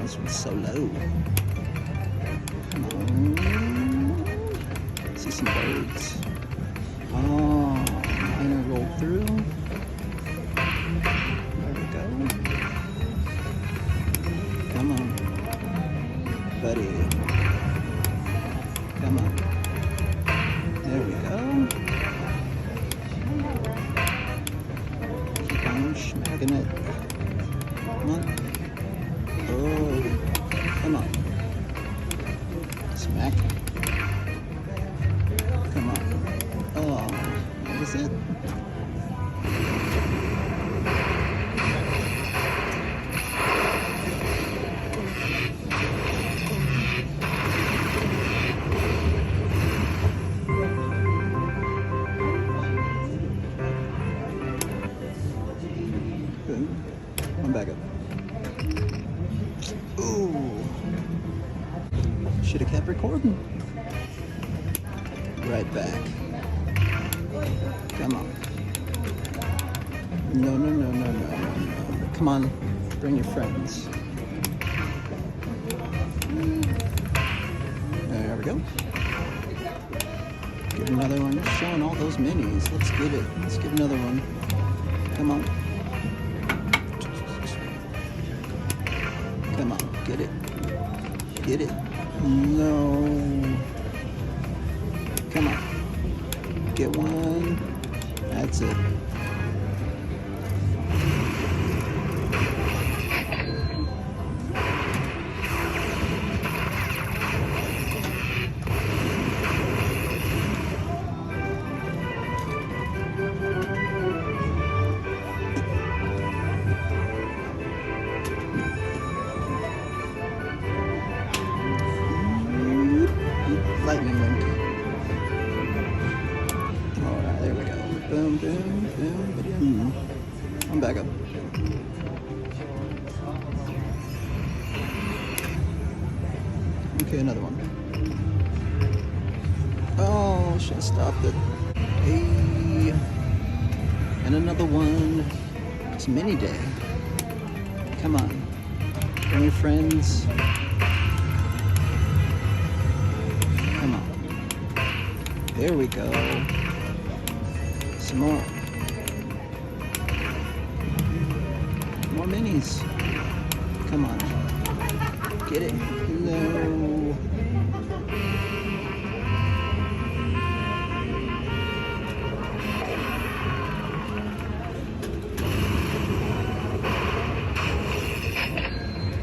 this one's so low. Come on. See some birds. Oh, miner rolled through. There we go. Come on, buddy. Come on. There we go. Keep on smacking it. Come on. Oh, come on. Smack. Come on. Oh, that was it. Boom. One back up. Ooh. Should have kept recording. Right back. Come on. No, no, no, no, no, no, no. Come on. Bring your friends. There we go. Get another one. Showing all those minis. Let's get it. Let's get another one. Come on. Come on. Get it. Get it. No. Come on. Get one. That's it. Lightning link. Alright, there we go. Boom, boom, boom, boom. I'm back up. Okay, another one. Oh, should have stopped it. Hey. And another one. It's mini day. Come on. Bring your friends. Come on. There we go. Some more. More minis. Come on. Get it. No.